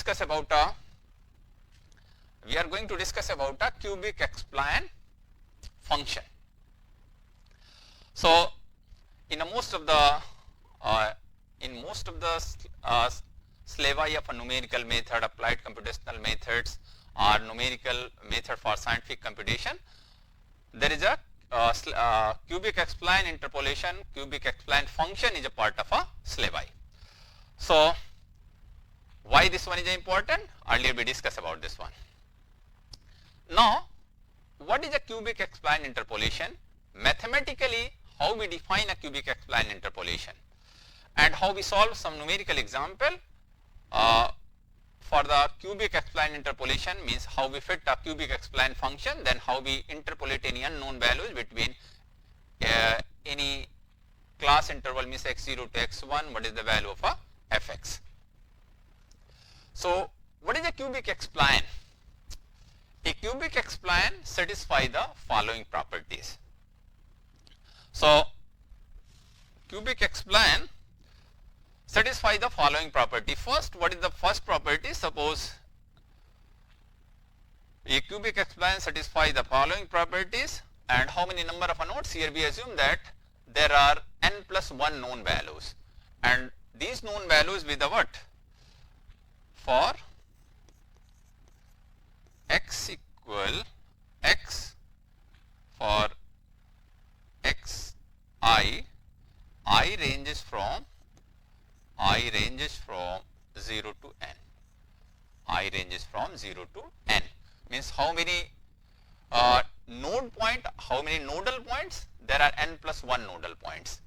discuss about a cubic X-spline function. So in most of the slavai of a numerical method, applied computational methods, or numerical method for scientific computation, there is a cubic X-spline interpolation, cubic X-spline function is a part of a slavai. So why this one is important? Earlier we discussed about this one. Now what is a cubic X-spline interpolation? Mathematically, how we define a cubic X-spline interpolation and how we solve some numerical example for the cubic X-spline interpolation, means how we fit a cubic X-spline function, then how we interpolate any unknown values between any class interval, means x0 to x1, what is the value of a fx. So what is a cubic X-spline? A cubic X-spline satisfies the following properties. So cubic X-spline satisfy the following property. First, what is the first property? Suppose a cubic X-spline satisfy the following properties, and how many number of nodes? Here we assume that there are n plus 1 known values, and these known values with the what? For x equal x, for x I ranges from 0 to n. I ranges from 0 to n, means how many nodal points? There are n plus 1 nodal points,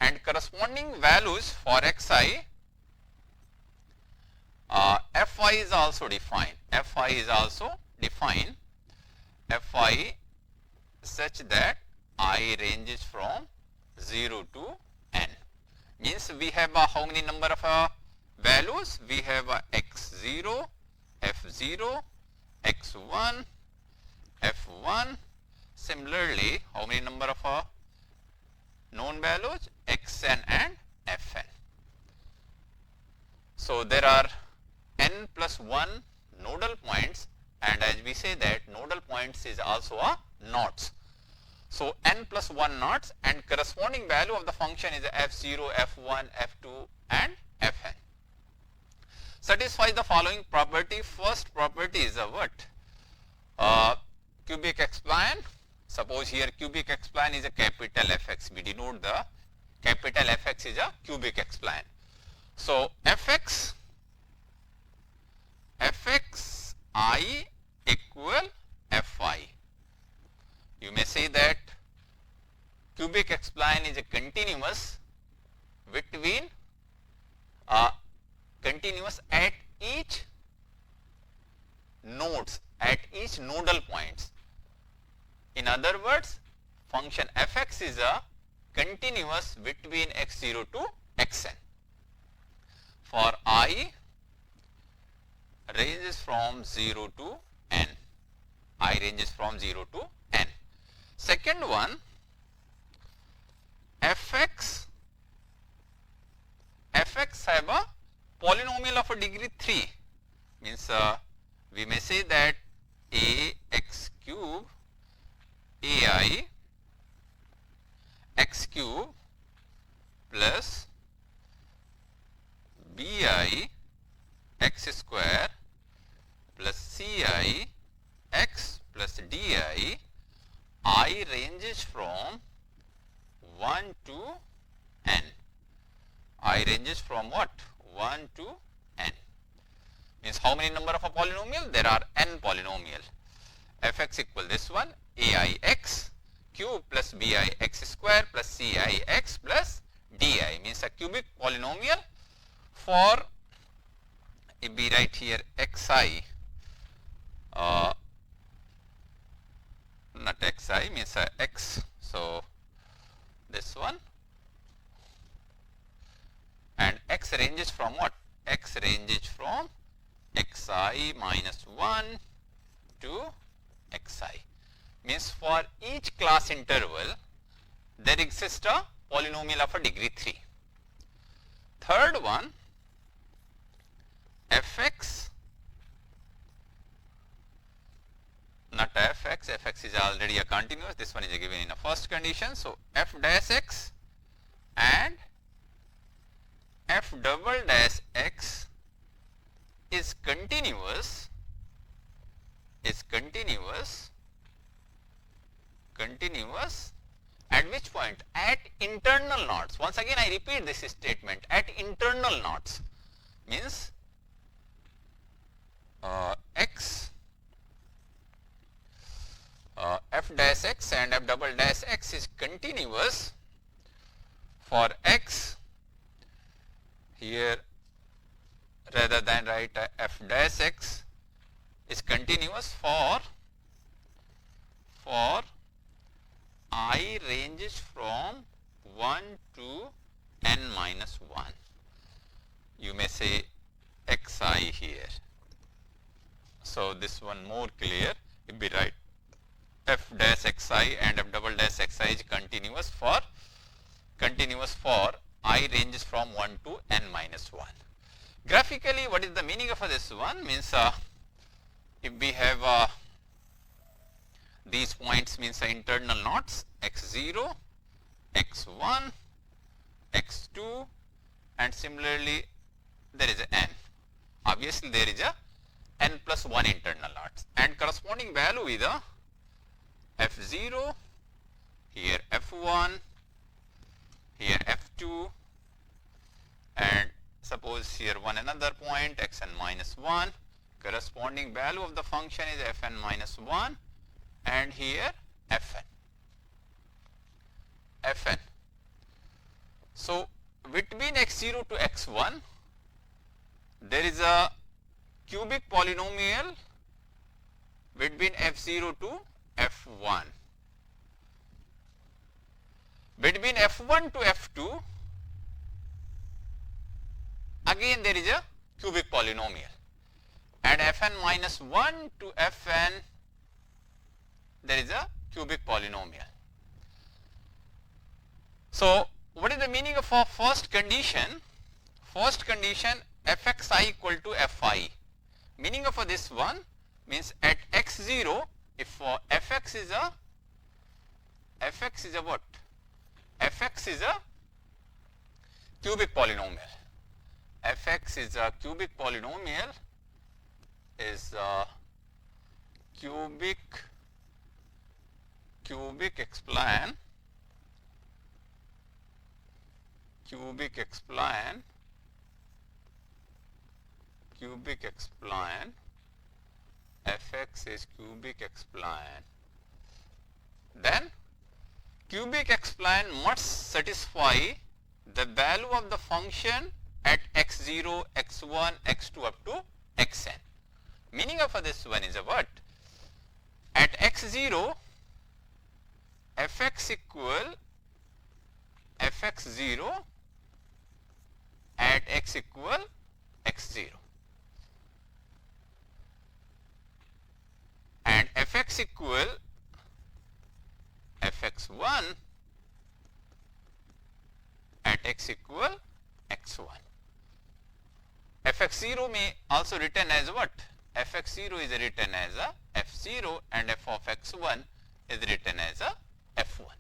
and corresponding values for xi, fi is also defined. Fi such that I ranges from 0 to n. Means we have how many number of values? We have x0, f0, x1, f1. Similarly, how many number of known values? xn and fn. So there are n plus 1 nodal points, and as we say that nodal points is also a nodes. So n plus 1 nodes, and corresponding value of the function is f0, f1, f2 and fn. Satisfy the following property. First property is a what? Cubic X-spline. Suppose here cubic X-spline is a capital Fx. We denote the capital Fx is a cubic X-spline. So fx I equal fi. You may say that cubic X-spline is a continuous between continuous at each nodes, at each nodal points. In other words, function fx is a continuous between x0 to xn. For I ranges from 0 to n. I ranges from 0 to n. Second one, fx have a polynomial of a degree 3, means we may say that ax cube ai x cube plus bi x square plus ci x plus di, I ranges from 1 to n. I ranges from what? 1 to n. Means how many number of a polynomial? There are n polynomial. Fx equal this one, aix cube plus bix square plus cix plus di, means a cubic polynomial. For if we write here xi, not xi, means x, so this one, and x ranges from what? X ranges from xi minus 1 to xi, means for each class interval there exists a polynomial of a degree 3. Third one, fx not fx, fx is already a continuous, this one is given in a first condition. So, f dash x and f double dash x is continuous, at which point? At internal knots. Once again I repeat this statement, at internal knots means x, f dash x and f double dash x is continuous for x, here rather than write f dash x is continuous for I ranges from 1 to n minus 1. You may say xi here. So, this one more clear, if we write f dash xi and f double dash xi is continuous for I ranges from 1 to n minus 1. Graphically, what is the meaning of this one? Means if we have these points means internal knots x0, x1, x2 and similarly there is a n. Obviously, there is a n plus 1 internal knots and corresponding value is a f0, here f1, here f2 and suppose here one another point xn minus 1, corresponding value of the function is fn minus 1 and here fn. So, between x0 to x1 there is a cubic polynomial between f0 to f1. Between f1 to f2 again there is a cubic polynomial and fn minus 1 to fn there is a cubic polynomial. So, what is the meaning of our first condition? First condition fxi equal to fi. Meaning of this one means at x0 if fx is a what? Fx is a cubic polynomial. Fx is a cubic polynomial is a cubic expline fx is cubic expline, then cubic expline must satisfy the value of the function at x0, x1, x2 up to xn. Meaning of this one is a what? At x0 fx equal fx0 at x equal x0 and fx equal fx1 at x equal x1. Fx0 may also written as what? Fx0 is written as a f0 and f of x1 is written as a f1.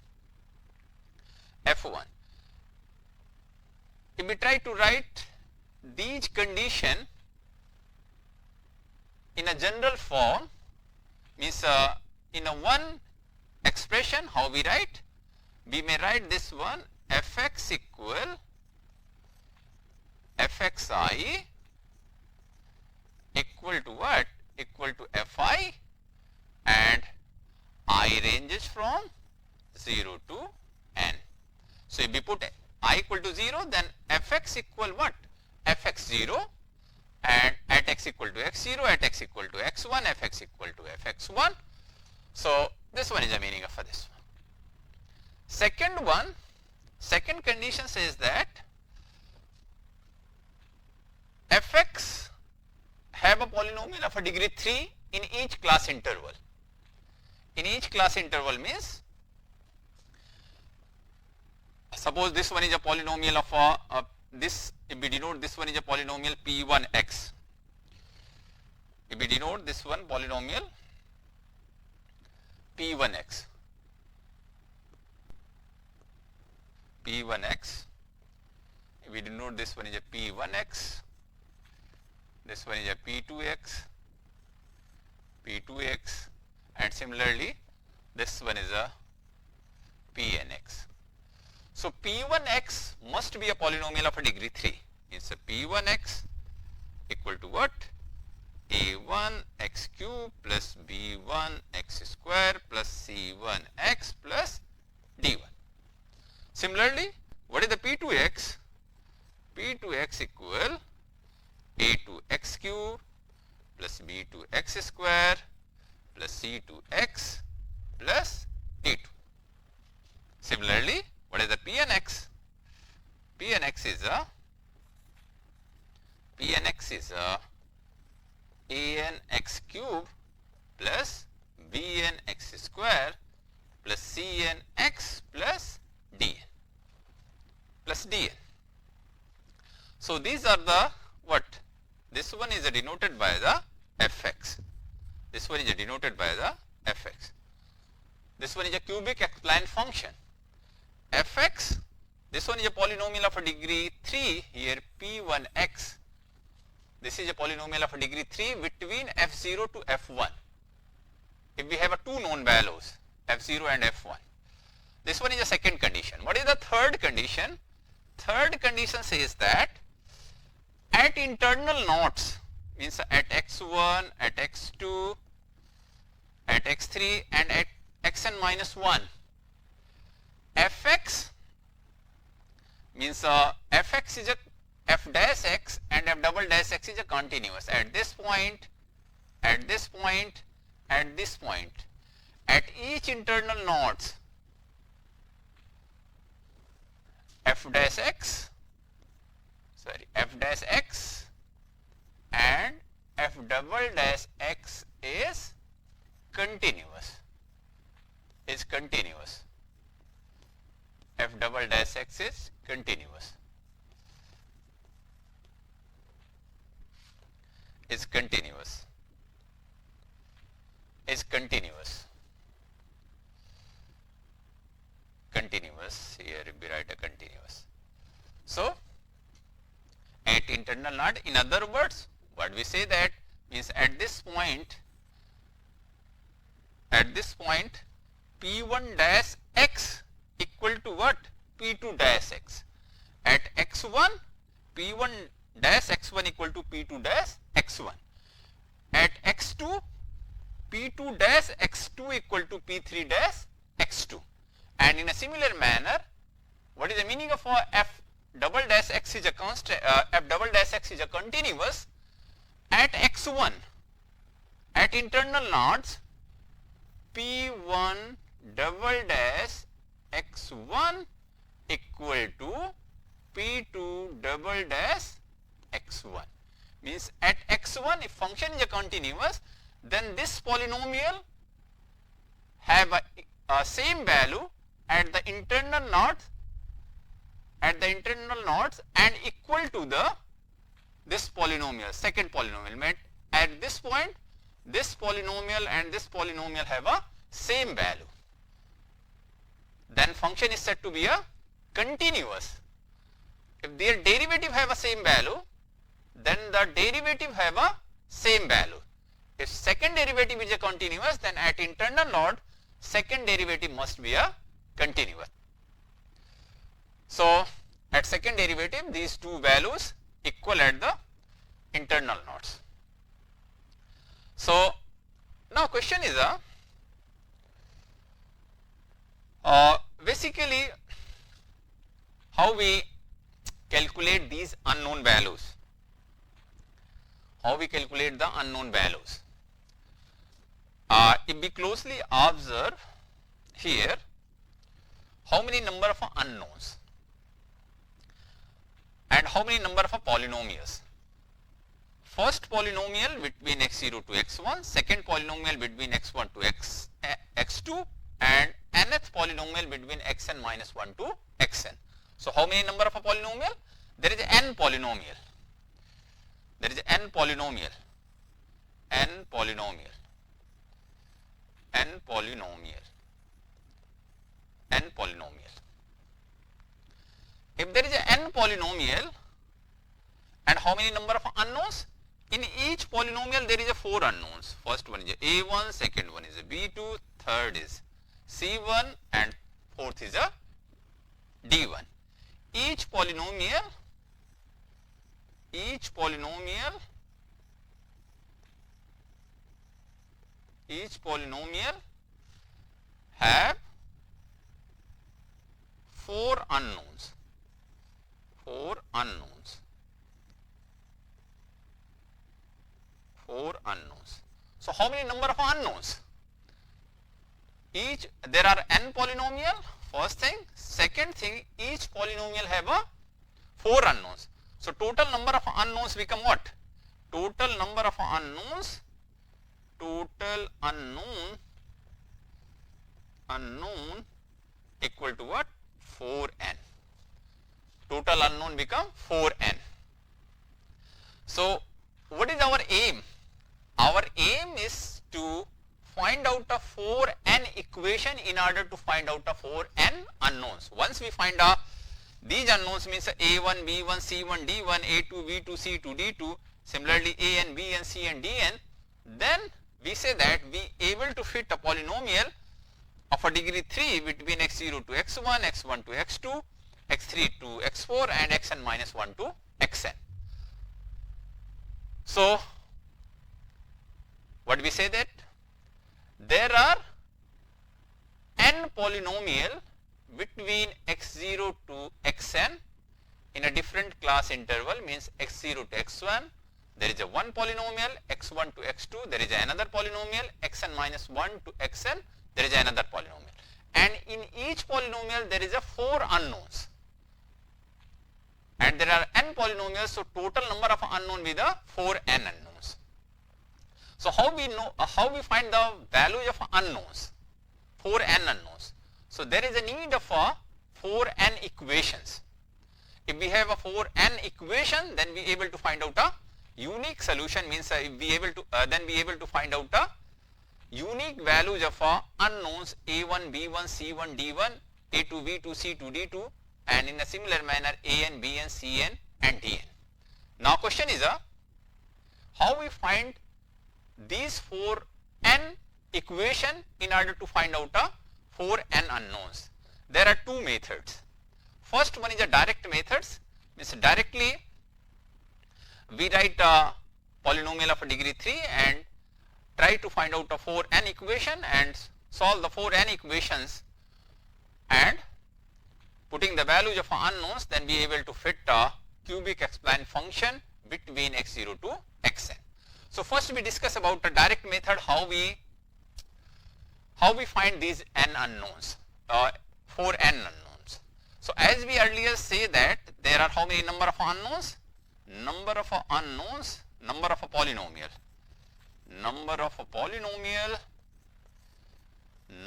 If we try to write these condition in a general form, means in a one expression, how we write? We may write this one fx equal fxi equal to what? Equal to fi and I ranges from 0 to n. So, if we put I equal to 0, then fx equal what? Fx0 and at x equal to x0, at x equal to x1, fx equal to fx1. So, this one is the meaning of this one. Second condition says that fx have a polynomial of a degree 3 in each class interval. In each class interval means, suppose this one is a polynomial of this, if we denote this one is a polynomial p1x. If we denote this one polynomial P1x. P1x, we denote this one is a P1x, this one is a P2x, P2x, and similarly this one is a Pnx. So P1x must be a polynomial of a degree 3. Means a P1x equal to what? A1x cube plus B1x square plus C1x plus D1. Similarly, what is the P2x? P2x equal A2x cube plus B2x square plus C2x plus D2. Similarly, what is the Pnx? Pnx is a Anx cube plus Bnx square plus Cnx plus Dn. So these are the what? This one is denoted by the fx. This one is denoted by the fx. This one is a cubic spline function. Fx, this one is a polynomial of a degree 3, here P1x. This is a polynomial of a degree 3 between f0 to f1. If we have a two known values, f0 and f1. This one is a second condition. What is the third condition? Third condition says that at internal nodes, means at x1, at x2, at x3 and at xn minus 1, fx means fx is a f dash x and f double dash x is a continuous at this point, at this point, at this point. At each internal nodes, f dash x and f double dash x is continuous. F double dash x is continuous. Here we write a continuous. So at internal node, in other words, what we say that means at this point P1 dash x equal to what? P2 dash x. At x1, P1 dash x1 equal to P2 dash x1. At x2, P2 dash x2 equal to P3 dash x2. And in a similar manner, what is the meaning of f double dash x is a constant, f double dash x is a continuous at x1, at internal nodes, P1 double dash x1 equal to P2 double dash x1. Means at x1, if function is a continuous, then this polynomial have a same value at the internal nodes, and equal to this polynomial, second polynomial. Meant at this point, this polynomial and this polynomial have a same value. Then function is said to be a continuous. If their derivative have a same value, then the derivative have a same value. If second derivative is a continuous, then at internal node, second derivative must be a continuous. So at second derivative, these two values equal at the internal nodes. So now question is basically how we calculate these unknown values. How we calculate the unknown values. If we closely observe here, how many number of unknowns and how many number of polynomials. First polynomial between x0 to x1, second polynomial between x1 to x2, and nth polynomial between xn minus 1 to xn. So how many number of polynomial? There is n polynomial. n polynomial. N polynomial. If there is a n polynomial, and how many number of unknowns? In each polynomial there is a 4 unknowns. First one is a a1, second one is a b2, third is c1, and fourth is a d1. Each polynomial have 4 unknowns. 4 unknowns. 4 unknowns. So how many number of unknowns? There are n polynomial, first thing. Second thing, each polynomial have a 4 unknowns. So total number of unknowns become what? Total number of unknowns, unknown equal to what? 4n. Total unknown become 4n. So what is our aim? Our aim is to find out a 4n equation in order to find out a 4n unknowns. Once we find out these unknowns, means a1, b1, c1, d1, a2, b2, c2, d2, similarly a and b and c and dn, then we say that we able to fit a polynomial of a degree 3 between x0 to x1, x1 to x2, x3 to x4, and xn minus 1 to xn. So what we say that there are n polynomial between x0 to xn in a different class interval, means x0 to x1 there is a one polynomial, x1 to x2 there is another polynomial, xn minus 1 to xn there is another polynomial, and in each polynomial there is a 4 unknowns, and there are n polynomials, so total number of unknown with the 4n unknowns. So how we know, how we find the value of unknowns, 4n unknowns? So there is a need of 4n equations. If we have a 4n equation, then we able to find out a unique solution, means if we able to then be able to find out a unique values of unknowns a1, b1, c1, d1, a2, b2, c2, d2, and in a similar manner an, bn, cn, and dn. Now question is how we find these 4n equation in order to find out 4n unknowns. There are two methods. First one is a direct methods, means directly we write a polynomial of a degree 3 and try to find out a 4n equation and solve the 4n equations, and putting the values of unknowns, then be able to fit a cubic spline function between x0 to xn. So first we discuss about the direct method, how we find these n unknowns, 4n unknowns. So as we earlier say that there are how many number of unknowns? Number of unknowns, number of a polynomial, number of a polynomial,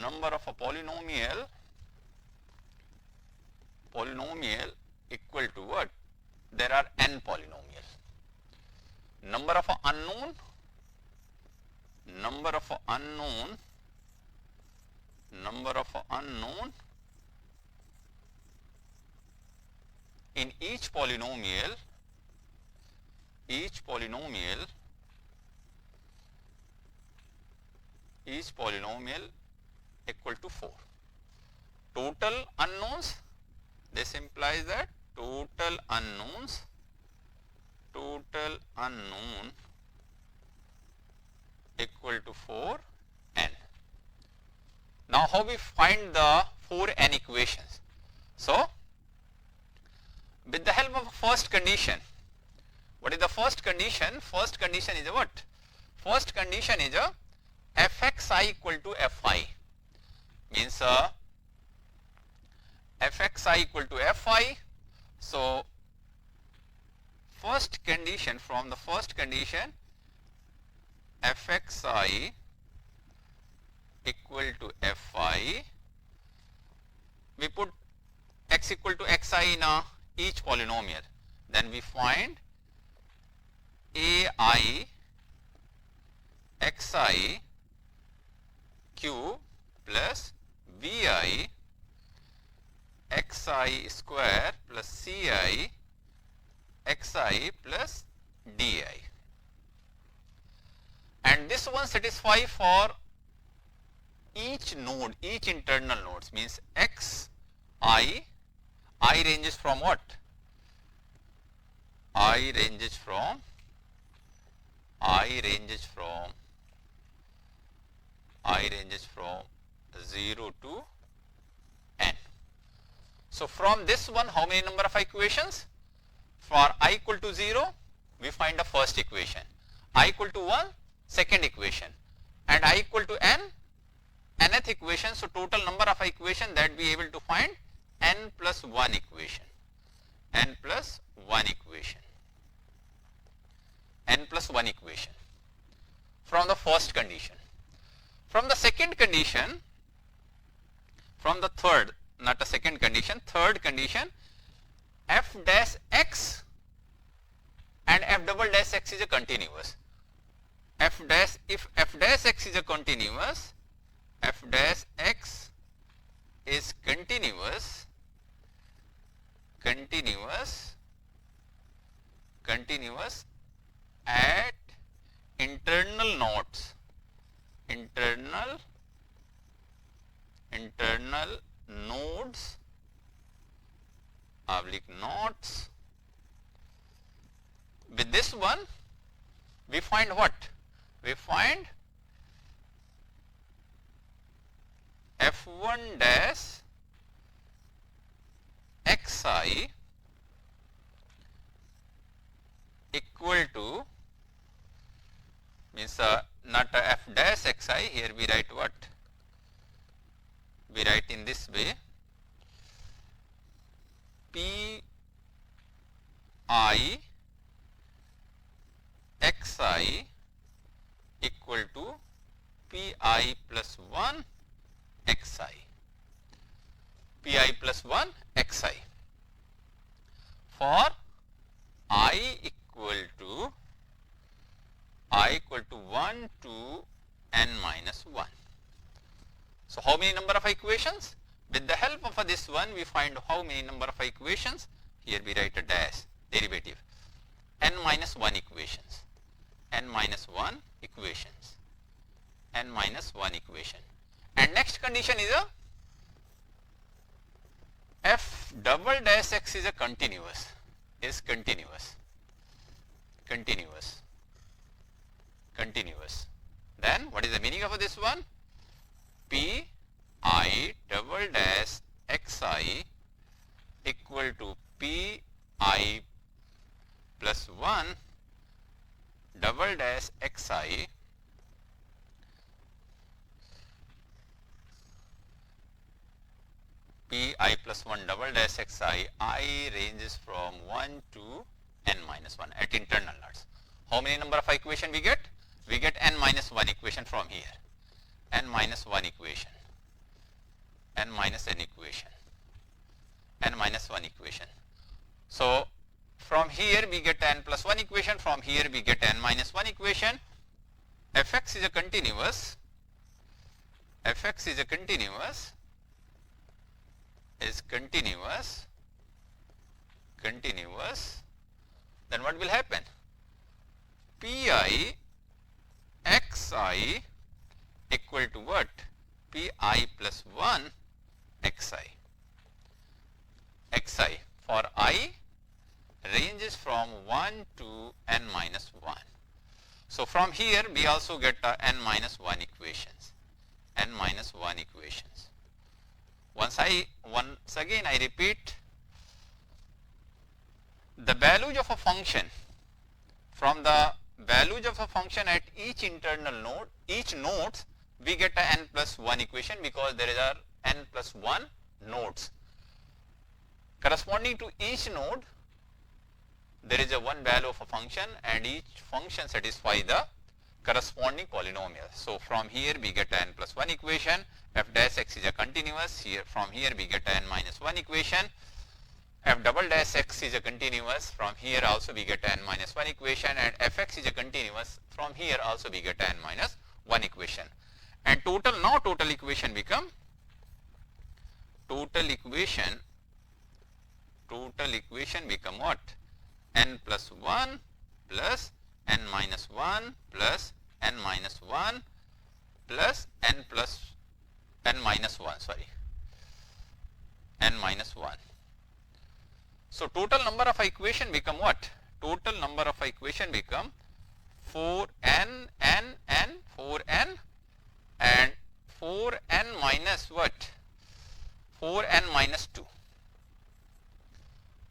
number of a polynomial, polynomial equal to what? There are n polynomial. Number of a unknown, number of a unknown, number of a unknown in each polynomial, each polynomial equal to 4. Total unknowns, this implies that total unknowns, total unknown equal to 4n. Now how we find the 4n equations? So with the help of first condition. What is the first condition? First condition is a what? First condition is a fxi equal to fi, means fxi equal to fi. So first condition, from the first condition fxi equal to fi, we put x equal to xi in each polynomial, then we find ai xi cube plus bi xi square plus ci xi plus di. And this one satisfy for each node, each internal nodes, means xi, I ranges from what? I ranges from 0 to n. So from this one, how many number of equations? For I equal to 0, we find the first equation. I equal to 1, second equation. And I equal to n, nth equation. So total number of equation that we able to find n plus 1 equation. N plus 1 equation. N plus 1 equation from the first condition. From the second condition, from the third, not a second condition, third condition, f dash x and f double dash x is a continuous. F dash, if f dash x is a continuous, f dash x is continuous at internal nodes, oblique nodes. With this one, we find what? We find f1 dash xi equal to, means not f dash xi, here we write what? We write in this way, p I xi equal to pi plus 1 xi, pi plus 1 xi. For I equal to 1 to n minus 1. So how many number of equations? With the help of this one, we find how many number of equations. Here we write a dash derivative, n minus 1 equations, n minus 1 equations, n minus 1 equation. And next condition is a f double dash x is a continuous, continuous. Then what is the meaning of this one? P I double dash xi equal to P I plus 1 double dash xi Pi plus 1 double dash xi, I ranges from 1 to n minus 1 at internal nodes. How many number of equation we get? We get n minus 1 equation from here, n minus 1 equation, n minus n equation, n minus 1 equation. So from here we get n plus 1 equation, from here we get n minus 1 equation. Fx is a continuous, then what will happen? Pi xi equal to what? Pi plus 1 xi for I ranges from 1 to n minus 1. So from here we also get n minus 1 equations, Once again I repeat, the values of a function, from the values of a function at each internal node, each nodes, we get a n plus 1 equation, because there are n plus 1 nodes. Corresponding to each node, there is a one value of a function, and each function satisfies the corresponding polynomial. So from here we get n plus 1 equation, f dash x is a continuous, here from here we get n minus 1 equation, f double dash x is a continuous, from here also we get n minus 1 equation, and fx is a continuous, from here also we get n minus 1 equation. and total equation become what? N plus 1 plus n minus 1 plus n minus 1 plus n minus 1, n minus 1. So total number of equation become what? Total number of equation become 4n, n, 4n, and 4n minus what? 4n minus 2.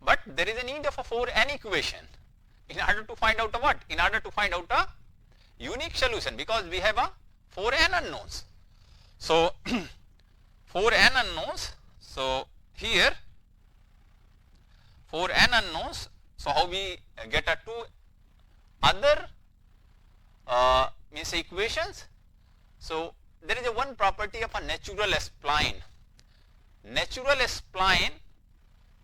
But there is a need of a 4n equation in order to find out a what? In order to find out a unique solution, because we have a 4n unknowns. So 4n unknowns. So here 4n unknowns. So how we get a two other means equations? So there is a one property of a natural spline. Natural spline,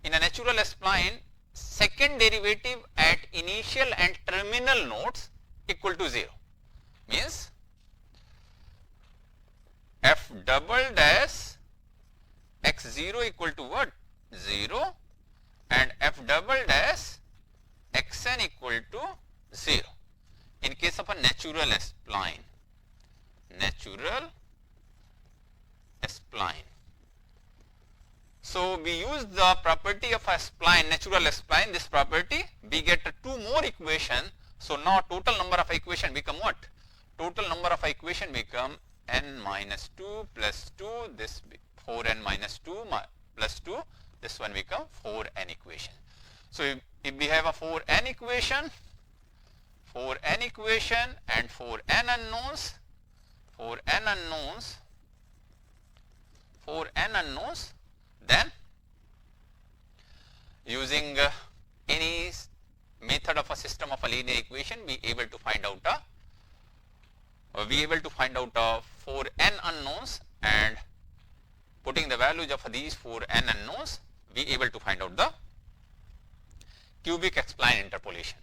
in a natural spline, second derivative at initial and terminal nodes equal to 0. Means f double dash x0 equal to what? 0, and f double dash xn equal to 0 in case of a natural spline. So we use the property of a spline, natural spline, this property, we get two more equation. So now total number of equation become what? Total number of equation become n minus 2 plus 2, this 4n minus 2 plus 2, this one become 4n equation. So if we have a 4n equation and 4n unknowns, then using any method of a system of a linear equation, we able to find out a 4n unknowns, and putting the values of these 4n unknowns, we able to find out the cubic spline interpolation.